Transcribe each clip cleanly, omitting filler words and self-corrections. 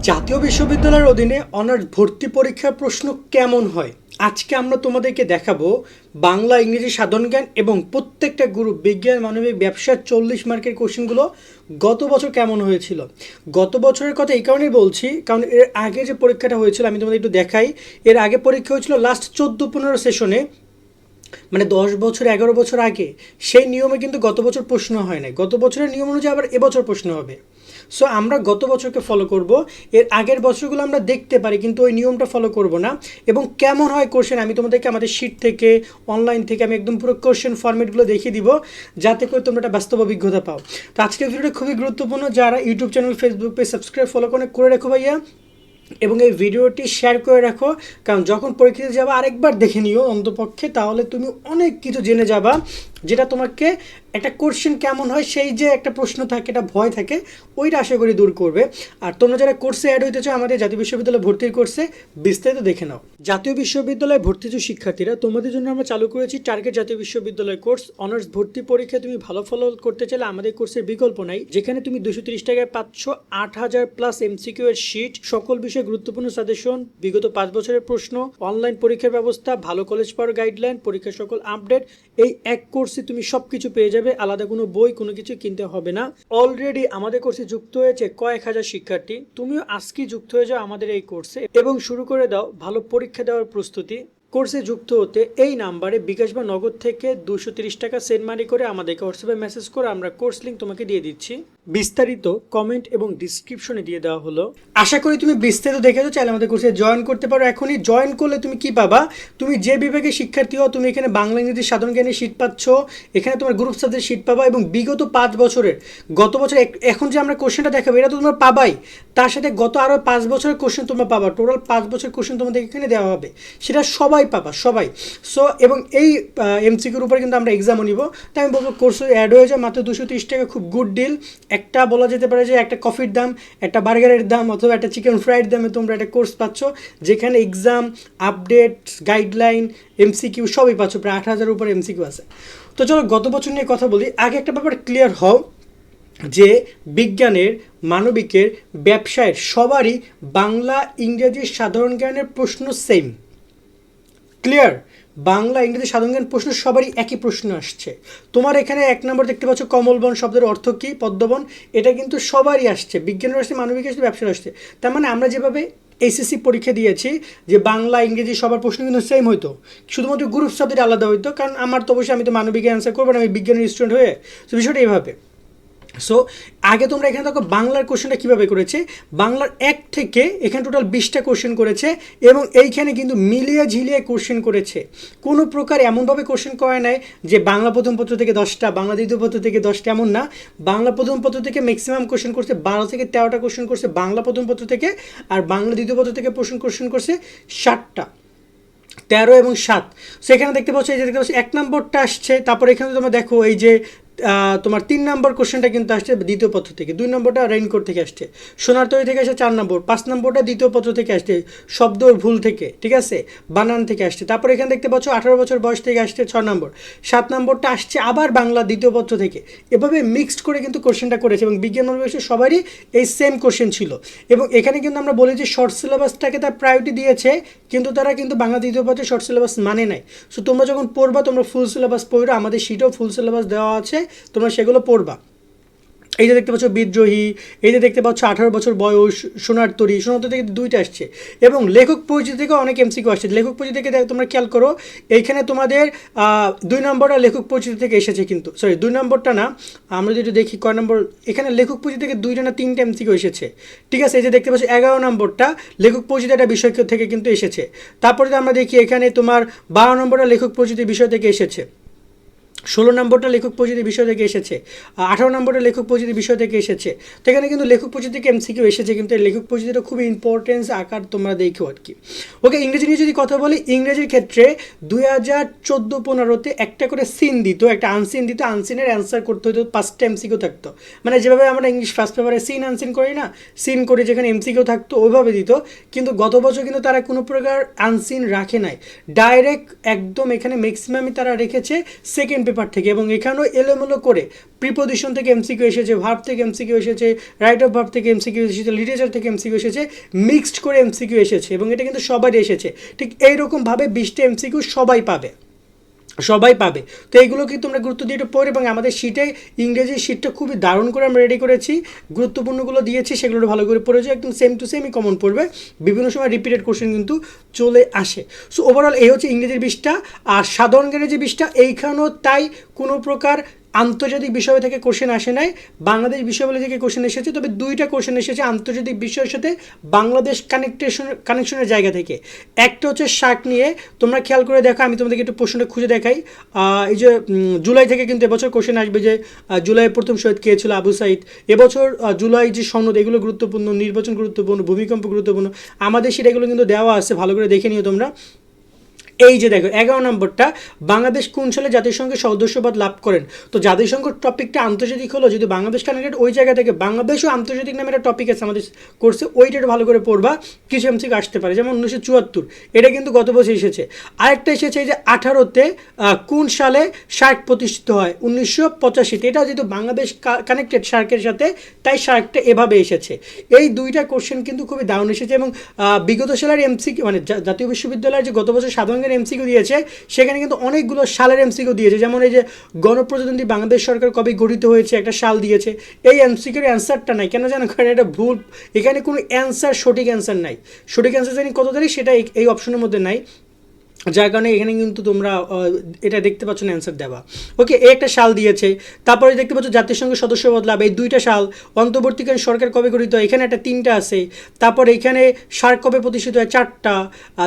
জাতীয় বিশ্ববিদ্যালয়ের অধীনে অনার্স ভর্তি পরীক্ষার প্রশ্ন কেমন হয় আজকে আমরা তোমাদেরকে দেখাবো। বাংলা, ইংরেজি, সাধারণ জ্ঞান এবং প্রত্যেকটা গ্রুপ বিজ্ঞান, মানবিক, ব্যবসার 40 মার্কের কোশ্চেনগুলো গত বছর কেমন হয়েছিল। গত বছরের কথা এই কারণেই বলছি, কারণ এর আগে যে পরীক্ষাটা হয়েছিল আমি তোমাদের একটু দেখাই। এর আগে পরীক্ষা হয়েছিল লাস্ট 14-15 সেশনে, মানে 10 বছর 11 বছর আগে। সেই নিয়মে কিন্তু গত বছর প্রশ্ন হয় নাই। গত বছরের নিয়ম অনুযায়ী আবার এবছর প্রশ্ন হবে। সো আমরা গত বছরকে ফলো করব, এর আগের বছরগুলো আমরা দেখতে পারি কিন্তু ওই নিয়মটা ফলো করব না। এবং কেমন হয় কোশ্চেন আমি তোমাদেরকে আমাদের শিট থেকে, অনলাইন থেকে আমি একদম পুরো কোশ্চেন ফরম্যাটগুলো দেখিয়ে দিব, যাতে করে তোমরা একটা বাস্তব অভিজ্ঞতা পাও। তো আজকের ভিডিওটা খুবই গুরুত্বপূর্ণ। যারা YouTube channel, Facebook page subscribe follow করে রাখো ভাইয়া, এবং এই ভিডিওটি শেয়ার করে রাখো। কারণ যখন পরীক্ষাতে যাবা আরেকবার দেখে নিও অন্তপক্ষে, তাহলে তুমি অনেক কিছু জেনে যাবা, যেটা তোমাকে একটা কোশ্চেন কেমন হয় সেই যে একটা প্রশ্ন থাকে, একটা ভয় থাকে, ওইটা আশা করি দূর করবে। আর তোমরা যারা কোর্সে অ্যাড হইতে চাও আমাদের জাতীয় বিশ্ববিদ্যালয় ভর্তির কোর্সে, বিস্তারিত দেখে নাও। জাতীয় বিশ্ববিদ্যালয়ে ভর্তি যে শিক্ষার্থীরা, তোমাদের জন্য আমরা চালু করেছি টার্গেট জাতীয় বিশ্ববিদ্যালয় কোর্স। অনার্স ভর্তি পরীক্ষায় তুমি ভালো ফলো করতে চাইলে আমাদের কোর্সের বিকল্প নাই, যেখানে তুমি 230 টাকায় পাচ্ছ 8000 প্লাস এমসিকিউ এর শিট, সকল বিষয়ে গুরুত্বপূর্ণ সাজেশন, বিগত 5 বছরের প্রশ্ন, অনলাইন পরীক্ষার ব্যবস্থা, ভালো কলেজ পাওয়ার গাইডলাইন, পরীক্ষার সকল আপডেট। এই এক কোর্সে তুমি সবকিছু পেয়ে যাবে, আলাদা কোনো বই কোনো কিছু কিনতে হবে না। অলরেডি আমাদের কোর্সে যুক্ত হয়েছে কয়েক হাজার শিক্ষার্থী। তুমিও আজকেই যুক্ত হয়ে যাও আমাদের এই কোর্সে এবং শুরু করে দাও ভালো পরীক্ষা দেওয়ার প্রস্তুতি। কোর্সে যুক্ত হতে এই নাম্বারে বিকাশ বা নগদ থেকে 230 টাকা সেন্ড মানি করে আমাদেরকে হোয়াটসঅ্যাপে মেসেজ করে আমরা কোর্স লিঙ্ক তোমাকে দিয়ে দিচ্ছি। বিস্তারিত কমেন্ট এবং ডিসক্রিপশনে দিয়ে দেওয়া হলো। আশা করি তুমি বিস্তারিত দেখেছো, চাইলে আমাদের কোর্সে জয়েন করতে পারো। এখনই জয়েন করলে তুমি কি পাবা, তুমি যে বিভাগে শিক্ষার্থী হও তুমি এখানে বাংলা, ইংরেজি, সাধারণ জ্ঞানের শীট পাচ্ছ, এখানে তোমার গ্রুপ সাবজেক্ট শীট পাবা, এবং বিগত 5 বছরের, গত বছর এখন যে আমরা কোশ্চেনটা দেখাবো এটা তো তোমরা পাবাই, তার সাথে গত আরও 5 বছরের কোশ্চেন তোমরা পাবা। টোটাল 5 বছরের কোশ্চেন তোমাদের এখানে দেওয়া হবে, সেটা সবাই পাবা, সবাই। সো এবং এই এমসিকিউর উপরে কিন্তু আমরা এক্সামও নিব। তাই আমি বলবো কোর্সে অ্যাড হয়ে যায়, মাত্র 230 টাকা, খুব গুড ডিল। একটা বলা যেতে পারে যে একটা কফির দাম, একটা বার্গারের দাম, অথবা একটা চিকেন ফ্রাইড দামে তোমরা একটা কোর্স পাচ্ছ, যেখানে এক্সাম, আপডেট, গাইডলাইন, এমসিকিউ সবই পাচ্ছ। প্রায় 8000 উপরে এমসিকিউ আছে। তো চলো গত বছর নিয়ে কথা বলি। আগে একটা ব্যাপার ক্লিয়ার হও যে বিজ্ঞানের, মানবিকের, ব্যবসায়ের সবারই বাংলা, ইংরেজি, সাধারণ জ্ঞানের প্রশ্ন সেম। ক্লিয়ার? বাংলা, ইংরেজি, সাধারণ জ্ঞান প্রশ্ন সবারই একই প্রশ্ন আসছে। তোমার এখানে 1 নম্বর দেখতে পাচ্ছ কমলবন শব্দের অর্থ কী, পদ্মবন, এটা কিন্তু সবারই আসছে, বিজ্ঞানের আসছে, মানবিক আসছে, ব্যবসার আসছে। তার মানে আমরা যেভাবে এসএসসি পরীক্ষা দিয়েছি যে বাংলা, ইংরেজি সবার প্রশ্ন কিন্তু সেম হইতো, শুধুমাত্র গ্রুপ সাবজেক্ট আলাদা হইতো। কারণ আমার তো অবশ্যই, আমি তো মানবিকে অ্যান্সার করবো না, আমি বিজ্ঞানের স্টুডেন্ট হয়ে। তো বিষয়টা এইভাবে। সো আগে তোমরা এখানে দেখো বাংলার কোশ্চেনটা কীভাবে করেছে। বাংলার 1 থেকে এখানে টোটাল 20টা কোশ্চেন করেছে, এবং এইখানে কিন্তু মিলিয়ে ঝিলিয়ে কোশ্চেন করেছে। কোনো প্রকার এমনভাবে কোশ্চেন করে নাই যে বাংলা প্রথম পত্র থেকে 10টা, বাংলা দ্বিতীয় পত্র থেকে 10টা, এমন না। বাংলা প্রথম পত্র থেকে ম্যাক্সিমাম কোশ্চেন করছে 12 থেকে 13টা কোশ্চেন করছে বাংলা প্রথম পত্র থেকে, আর বাংলা দ্বিতীয় পত্র থেকে কোশ্চেন করছে 7টা, 13 এবং 7। সেখানে দেখতে পাচ্ছ, এই যে দেখতে পাচ্ছ 1 নম্বরটা আসছে। তারপর এখানে তোমরা দেখো এই যে তোমার 3 নম্বর কোশ্চেনটা কিন্তু আসছে দ্বিতীয় পত্র থেকে, 2 নম্বরটা রেইনকোট থেকে আসছে, সোনার তৈরি থেকে আসছে 4 নম্বর, 5 নম্বরটা দ্বিতীয় পত্র থেকে আসছে শব্দ ভুল থেকে, ঠিক আছে, বানান থেকে আসছে। তারপর এখানে দেখতে পাচ্ছ 18 বছর বয়স থেকে আসছে 6 নম্বর, 7 নম্বরটা আসছে আবার বাংলা দ্বিতীয় পত্র থেকে। এভাবে মিক্সড করে কিন্তু কোশ্চেনটা করেছে, এবং বিজ্ঞান মানবিকের সবারই এই সেম কোশ্চেন ছিল। এবং এখানে কিন্তু আমরা বলি যে শর্ট সিলেবাসটাকে তার প্রায়োরিটি দিয়েছে, কিন্তু তারা কিন্তু বাংলা দ্বিতীয় পত্রে শর্ট সিলেবাস মানে নাই। সো তোমরা যখন পড়বা তোমরা ফুল সিলেবাস পড়ো, আমাদের শিটেও ফুল সিলেবাস দেওয়া আছে, তোমরা সেগুলো পড়বা। এই যে দেখতে পাচ্ছ বিদ্রোহী, এই যে দেখতে পাচ্ছ 18 বছর বয়স, সোনার তরী থেকে 2টা আসছে, এবং লেখক পরিচিতি থেকে অনেক এমসিকিউ আসছে। লেখক পরিচিতি থেকে তোমরা খেয়াল করো, এইখানে তোমাদের 2 নম্বরটা লেখক পরিচিতি থেকে এসেছে, কিন্তু সরি 2 নম্বরটা না, আমরা যদি দেখি কয় নম্বর, এখানে লেখক পরিচিতি থেকে 2টা না 3টা এমসিকিউ এসেছে, ঠিক আছে। এই যে দেখতে পাচ্ছ 11 নম্বরটা লেখক পরিচিতি একটা বিষয় থেকে কিন্তু এসেছে। তারপরে আমরা দেখি এখানে তোমার 12 নম্বরটা লেখক পরিচিতির বিষয় থেকে এসেছে, 16 নম্বরটা লেখক পরিচিতির বিষয় থেকে এসেছে, 18 নম্বরটা লেখক পরিচিতির বিষয় থেকে এসেছে। তো এখানে কিন্তু লেখক পরিচিতি থেকে এমসিকিউ এসেছে, কিন্তু এই লেখক পরিচিতিটা খুবই ইম্পর্টেন্স আকার তোমরা দেখো আর কি। ওকে, ইংরেজি নিয়ে যদি কথা বলি, ইংরেজির ক্ষেত্রে 2014-15-তে একটা করে সিন দিত, একটা আনসিন দিত, আনসিনের অ্যান্সার করতে হতো, 5টা এমসিকিউ থাকতো। মানে যেভাবে আমরা ইংলিশ ফার্স্ট পেপারে সিন আনসিন করি না, সিন করে যেখানে এমসিকিউ থাকতো ওইভাবে দিত। কিন্তু গত বছর কিন্তু তারা কোনো প্রকার আনসিন রাখে নাই, ডাইরেক্ট একদম এখানে ম্যাক্সিমামই তারা রেখেছে সেকেন্ড পেপার পেপার থেকে, এবং এখানেও এলোমেলো করে প্রিপোজিশন থেকে এমসিকিউ এসেছে, ভার্ব থেকে এমসিকিউ এসেছে, রাইট অফ ভার্ব থেকে এমসিকিউ এসেছে, লিটারেচার থেকে এমসিকিউ এসেছে, মিক্সড করে এমসিকিউ এসেছে, এবং এটা কিন্তু সবারই এসেছে। ঠিক এইরকমভাবে 20টা এমসিকিউ সবাই পাবে। তো এইগুলো কি তোমরা গুরুত্ব দিয়ে একটু পড়ে, এবং আমাদের শিটে ইংরেজি শিটটা খুবই দারুণ করে আমরা রেডি করেছি, গুরুত্বপূর্ণগুলো দিয়েছি, সেগুলো ভালো করে পড়েছে, একদম সেম টু সেমই কমন পড়বে, বিভিন্ন সময় রিপিটেড কোশ্চেন কিন্তু চলে আসে। সো ওভারঅল এই হচ্ছে ইংরেজির 20টা। আর সাধারণ জ্ঞানের যে 20টা, এইখানেও তাই কোনো প্রকার আন্তর্জাতিক বিষয় থেকে কোশ্চেন আসে নাই, বাংলাদেশ বিষয়াবলী থেকে কোশ্চেন এসেছে, তবে 2টা কোশ্চেন এসেছে আন্তর্জাতিক বিষয়ের সাথে বাংলাদেশ কানেকশনের জায়গা থেকে। একটা হচ্ছে শাক নিয়ে, তোমরা খেয়াল করে দেখো, আমি তোমাদেরকে একটু প্রশ্নটা খুঁজে দেখাই। এই যে জুলাই থেকে কিন্তু এবছর কোশ্চেন আসবে যে জুলাইয়ের প্রথম শহীদ কে ছিল, আবু সাইদ। এবছর জুলাই যে সনদ, এগুলো গুরুত্বপূর্ণ, নির্বাচন গুরুত্বপূর্ণ, ভূমিকম্প গুরুত্বপূর্ণ, আমাদের সেটা এগুলো কিন্তু দেওয়া আছে, ভালো করে দেখে নিও তোমরা। এই যে দেখো 11 নম্বরটা, বাংলাদেশ কোন সালে জাতিসংঘের সদস্যপদ লাভ করেন। তো জাতিসংঘ টপিকটা আন্তর্জাতিক হলো, যদি বাংলাদেশ কানেক্টেড ওই জায়গা থেকে, বাংলাদেশও আন্তর্জাতিক নামে একটা টপিক আছে আমাদের কোর্সে, ওইটা একটু ভালো করে পড়বা, কিছু এমসিকিউ আসতে পারে। যেমন 1974, এটা কিন্তু গত বছর এসেছে। আরেকটা এসেছে এই যে 18-তে কোন সালে সার্ক প্রতিষ্ঠিত হয়, 1985-তে। এটা যেহেতু বাংলাদেশ কানেক্টেড সার্কের সাথে, তাই সার্কটা এভাবে এসেছে। এই 2টা কোশ্চেন কিন্তু খুবই দারুণ এসেছে, এবং বিগত সালের এমসিকিউ মানে জাতীয় বিশ্ববিদ্যালয়ের যে গত বছর সাধারণ এমসিকিউ দিয়েছে, সেখানে কিন্তু অনেকগুলো সালের এমসিকিউ দিয়েছে। যেমন এই যে গণপ্রজাতন্ত্রী বাংলাদেশ সরকার কবে গঠিত হয়েছে, একটা সাল দিয়েছে। এই এমসিকিউর অ্যান্সারটা নাই, কেন জানো? কারণ এটা ভুল, এখানে কোনো অ্যান্সার, সঠিক অ্যান্সার নাই। সঠিক অ্যান্সার জানি কত তারিখ, সেটা এই অপশনের মধ্যে নাই, যার কারণে এখানে কিন্তু তোমরা এটা দেখতে পাচ্ছ না অ্যান্সার দেওয়া। ওকে, এই একটা সাল দিয়েছে। তারপরে দেখতে পাচ্ছ জাতিসংঘের সদস্যপদ লাভ, এই 2টা সাল। অন্তর্বর্তীকালীন সরকার কবে গঠিত হয়, এখানে একটা 3টা আছে। তারপর এখানে সার্ক কবে প্রতিষ্ঠিত হয়, 4টা।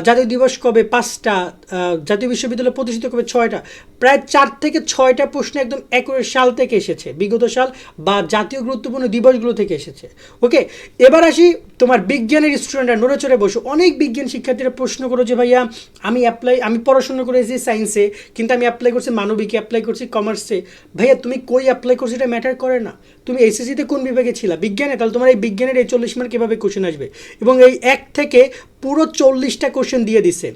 জাতীয় দিবস কবে, 5টা। জাতীয় বিশ্ববিদ্যালয় প্রতিষ্ঠিত কবে, 6টা। প্রায় 4 থেকে 6টা প্রশ্ন একদম একুরেট সাল থেকে এসেছে, বিগত সাল বা জাতীয় গুরুত্বপূর্ণ দিবসগুলো থেকে এসেছে। ওকে, এবার আসি তোমার বিজ্ঞানের স্টুডেন্টরা নড়ে চড়ে বসো। অনেক বিজ্ঞান শিক্ষার্থীরা প্রশ্ন করো যে ভাইয়া আমি পড়াশোনা করেছি সায়েন্সে, কিন্তু আমি অ্যাপ্লাই করছি মানবিকে, অ্যাপ্লাই করছি কমার্সে। ভাইয়া তুমি কই অ্যাপ্লাই করছো এটা ম্যাটার করে না। তুমি এসএসসিতে কোন বিভাগে ছিলা, বিজ্ঞানে, তাহলে তোমার এই বিজ্ঞানের এই 40 মার্ক কীভাবে কোশ্চেন আসবে? এবং এই 1 থেকে পুরো 40টা কোশ্চেন দিয়ে দিছে।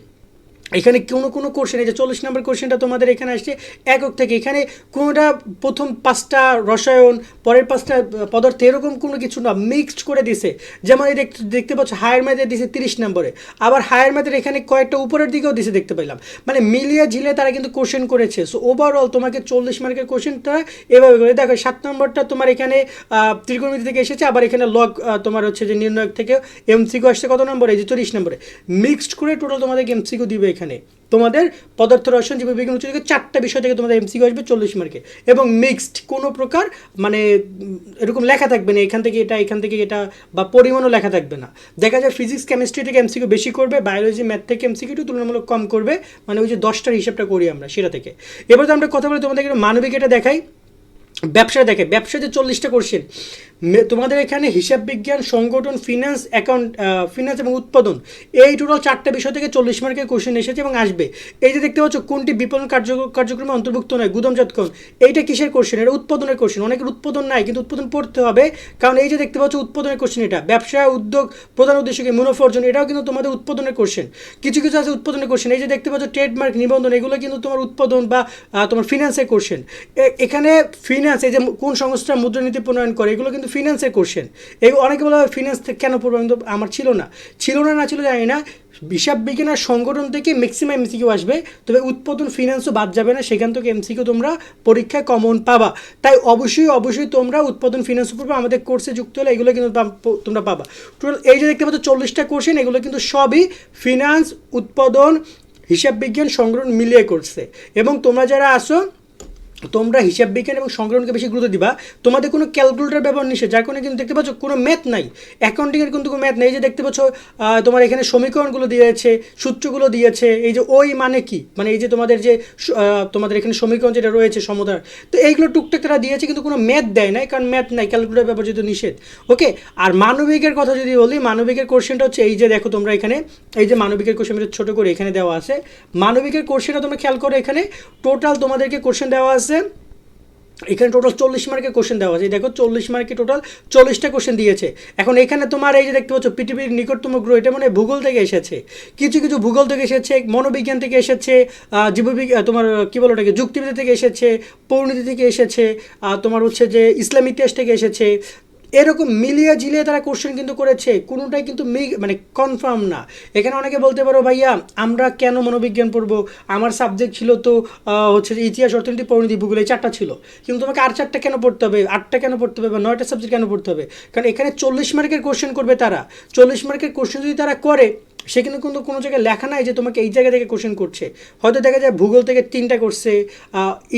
এখানে কোনো কোশ্চেন, এই যে 40 নম্বর কোশ্চেনটা তোমাদের এখানে আসছে একক থেকে, এখানে কোনোটা প্রথম 5টা রসায়ন, পরের 5টা পদার্থ, এরকম কোনো কিছু না, মিক্সড করে দিছে। যেমন এই দেখতে পাচ্ছ হায়ার ম্যাথে দিছে 30 নম্বরে, আবার হায়ার ম্যাথের এখানে কয়েকটা উপরের দিকেও দিছে দেখতে পেলাম, মানে মিলিয়ে ঝিলে তারা কিন্তু কোশ্চেন করেছে। সো ওভারঅল তোমাকে 40 মার্কের কোশ্চেনটা এভাবে করে দেখো। 7 নম্বরটা তোমার এখানে ত্রিকোণমিতি থেকে এসেছে, আবার এখানে লগ তোমার হচ্ছে যে নির্ণায়ক থেকে এমসিকিউ আসছে কত নম্বরে, এই যে 30 নম্বরে। মিক্সড করে টোটাল তোমাদেরকে এমসিকিউ দিবে। এখানে তোমাদের পদার্থ রসায়ন জীববিজ্ঞান উচ্চ থেকে 4টা বিষয় থেকে তোমাদের এমসিকিউ আসবে 40 মার্কে, এবং মিক্সড, কোনো প্রকার মানে এরকম লেখা থাকবে না এখান থেকে এটা, বা পরিমাণও লেখা থাকবে না। দেখা যায় ফিজিক্স কেমিস্ট্রি থেকে এমসিকিউ বেশি করবে, বায়োলজি ম্যাথ থেকে এমসিকিউ তুলনামূলক কম করবে, মানে ওই যে 10টার হিসাবটা করি আমরা সেটা থেকে। এবার তো আমরা কথা বলি তোমাদেরকে মানবিক এটা দেখাই। ব্যবসা দেখে, ব্যবসাতে 40টা কোশ্চেন তোমাদের এখানে হিসাব বিজ্ঞান, সংগঠন, ফিনান্স এবং উৎপাদন, এই টোটাল 4টা বিষয় থেকে 40 মার্কের কোশ্চেন এসেছে এবং আসবে। এই যে দেখতে পাচ্ছ কোনটি বিপণন কার্যক্রমে অন্তর্ভুক্ত নয়, গুদামজাতকরণ, এইটা কিসের কোশ্চেন? এটা উৎপাদনের কোশ্চেন। অনেকের উৎপাদন নাই, কিন্তু উৎপাদন পড়তে হবে, কারণ এই যে দেখতে পাচ্ছ উৎপাদনের কোশ্চেন, এটা ব্যবসা উদ্যোগ প্রধান উদ্দেশ্যকে মুনাফা অর্জন, এটাও কিন্তু তোমাদের উৎপাদনের কোশ্চেন। কিছু আছে উৎপাদনের কোশ্চেন। এই যে দেখতে পাচ্ছ ট্রেডমার্ক, নিবন্ধন, এগুলো কিন্তু তোমার উৎপাদন বা তোমার ফিনান্সের কোশ্চেন। এখানে ফিনান্স, এই যে কোন সংস্থা মুদ্রানীতি প্রণয়ন করে, এগুলো কিন্তু ফিনান্সের কোশ্চেন। এই অনেকে বলে ফিনান্স কেন পড়বো, কিন্তু আমার ছিল না জানি না। হিসাব বিজ্ঞান আর সংগঠন থেকে ম্যাক্সিমাম এমসিকিউ আসবে, তবে উৎপাদন ফিনান্সও বাদ যাবে না, সেখান থেকে এমসিকিউ তোমরা পরীক্ষায় কমন পাবা। তাই অবশ্যই তোমরা উৎপাদন ফিনান্সও পড়বে, আমাদের কোর্সে যুক্ত হলে এগুলো কিন্তু তোমরা পাবা। টোটাল এই যে দেখতে পাচ্ছ 40টা কোশ্চেন, এগুলো কিন্তু সবই ফিনান্স, উৎপাদন, হিসাব বিজ্ঞান, সংগঠন মিলিয়ে করছে। এবং তোমরা যারা আসো, তোমরা হিসাব বিজ্ঞান এবং সংগঠনকে বেশি গুরুত্ব দিবা। তোমাদের কোনো ক্যালকুলেটর ব্যবহার নিষেধ, যার কারণে কিন্তু দেখতে পাচ্ছ কোনো ম্যাথ নাই, অ্যাকাউন্টিংয়ের কিন্তু কোনো ম্যাথ নেই। এই যে দেখতে পাচ্ছ তোমার এখানে সমীকরণগুলো দিয়েছে, সূত্রগুলো দিয়েছে, এই যে ওই মানে কি, মানে এই যে তোমাদের যে তোমাদের এখানে সমীকরণ যেটা রয়েছে সমতার, তো এইগুলো টুকটাক তারা দিয়েছে, কিন্তু কোনো ম্যাথ দেয় নাই, কারণ ম্যাথ নাই, ক্যালকুলেটর ব্যবহার যেহেতু নিষেধ। ওকে, আর মানবিকের কথা যদি বলি, মানবিকের কোশ্চেনটা হচ্ছে এই যে দেখো তোমরা এখানে, এই যে মানবিকের কোশ্চেন ছোটো করে এখানে দেওয়া আছে। মানবিকের কোশ্চেনটা তোমরা খেয়াল করো, এখানে টোটাল তোমাদেরকে কোশ্চেন দেওয়া আছে এখানে টোটাল 40 মার্কের কোশ্চেন দেওয়া আছে, দেখো 40 মার্কে টোটাল 40টা কোশ্চেন দিয়েছে। এখন এখানে তোমার এই যে দেখতে পাচ্ছ পৃথিবীর নিকটতম গ্রহ, এটা মানে ভূগোল থেকে এসেছে, কিছু কিছু ভূগোল থেকে এসেছে, মনোবিজ্ঞান থেকে এসেছে, জীববিজ্ঞান তোমার কী বলো ওটাকে যুক্তিবিদ্যা থেকে এসেছে, পরিণতি থেকে এসেছে, তোমার হচ্ছে যে ইসলাম ইতিহাস থেকে এসেছে, এরকম মিলিয়ে ঝিলিয়ে তারা কোশ্চেন কিন্তু করেছে, কোনোটাই কিন্তু মানে কনফার্ম না। এখানে অনেকে বলতে পারো ভাইয়া আমরা কেন মনোবিজ্ঞান পড়বো, আমার সাবজেক্ট ছিল তো হচ্ছে যে ইতিহাস, অর্থনীতি, পরিণতি, ভূগোল, এই 4টা ছিল, কিন্তু তোমাকে আর 4টা কেন পড়তে হবে, 8টা কেন পড়তে হবে, বা 9টা সাবজেক্ট কেন পড়তে হবে? কারণ এখানে 40 মার্কের কোশ্চেন করবে তারা, 40 মার্কের কোশ্চেন যদি তারা করে, সেখানে কিন্তু কোনো জায়গায় লেখা নাই যে তোমাকে এই জায়গা থেকে কোশ্চেন করছে। হয়তো দেখা যায় ভূগোল থেকে 3টা করছে,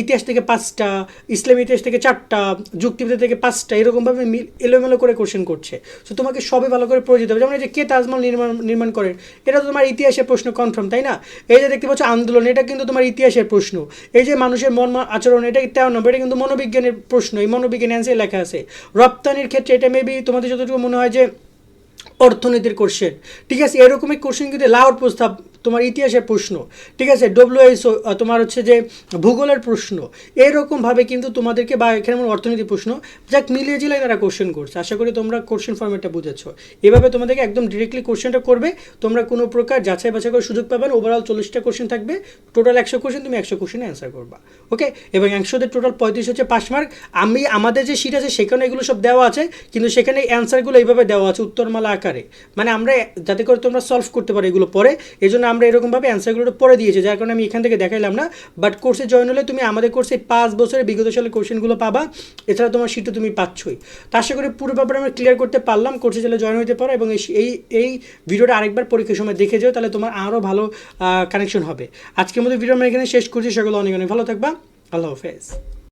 ইতিহাস থেকে 5টা, ইসলাম ইতিহাস থেকে 4টা, যুক্তিবিদ্যা থেকে 5টা, এরকমভাবে এলোমেলো করে কোশ্চেন করছে। সো তোমাকে সবই ভালো করে পড়ে যেতে হবে। যেমন এই যে কে তাজমহল নির্মাণ করেন, এটা তো তোমার ইতিহাসের প্রশ্ন কনফার্ম, তাই না? এই যে দেখতে পাচ্ছ আন্দোলন, এটা কিন্তু তোমার ইতিহাসের প্রশ্ন। এই যে মানুষের মন আচরণ, এটা 13 নম্বর, এটা কিন্তু মনোবিজ্ঞানের প্রশ্ন, এই মনোবিজ্ঞান অ্যান্সারে লেখা আছে। রপ্তানির ক্ষেত্রে এটা মেবি তোমাদের যতটুকু মনে হয় যে অর্থনীতির কোশ্চেন, ঠিক আছে, এরকমই কোশ্চেন কিন্তু লাহোর প্রস্তাব তোমার ইতিহাসের প্রশ্ন, ঠিক আছে, ডব্লিউএইচও তোমার হচ্ছে যে ভূগোলের প্রশ্ন, এরকমভাবে কিন্তু তোমাদেরকে, বা এখানে অর্থনীতির প্রশ্ন, যাক মিলিয়ে জিলাই তারা কোশ্চেন করছে। আশা করি তোমরা কোশ্চেন ফর্মেটটা বুঝেছো। এভাবে তোমাদেরকে একদম ডিরেক্টলি কোশ্চেনটা করবে, তোমরা কোনো প্রকার যাচাই বাছাই করে সুযোগ পাবে না। ওভারঅল 40টা কোশ্চেন থাকবে, টোটাল 100 কোশ্চেন, তুমি 100 কোশ্চেনে অ্যান্সার করবা, ওকে। এবং 100তে টোটাল 35 হচ্ছে পাস মার্ক। আমাদের যে শিট আছে সেখানে এগুলো সব দেওয়া আছে, কিন্তু সেখানে অ্যান্সারগুলো এইভাবে দেওয়া আছে উত্তরমালা আকারে, মানে আমরা যাতে করে তোমরা সলভ করতে পারো এগুলো পরে, এই জন্য আমরা এরকমভাবে অ্যান্সারগুলো পরে দিয়েছি, যার কারণে আমি এখান থেকে দেখাইলাম না। বাট কোর্সে জয়েন হলে তুমি আমাদের কোর্সে 5 বছরের বিগত সালের কোশ্চেনগুলো পাবা, এছাড়া তোমার শিটও তুমি পাচ্ছই। তো আশা করি পুরো ব্যাপারে আমরা ক্লিয়ার করতে পারলাম। কোর্সে চলে জয়েন হতে পারো, এবং এই ভিডিওটা আরেকবার পরীক্ষার সময় দেখে যাও, তাহলে তোমার আরও ভালো কানেকশন হবে। আজকের মতো ভিডিও আমরা এখানে শেষ করছি। সকলে অনেক অনেক ভালো থাকবা। আল্লাহ হাফেজ।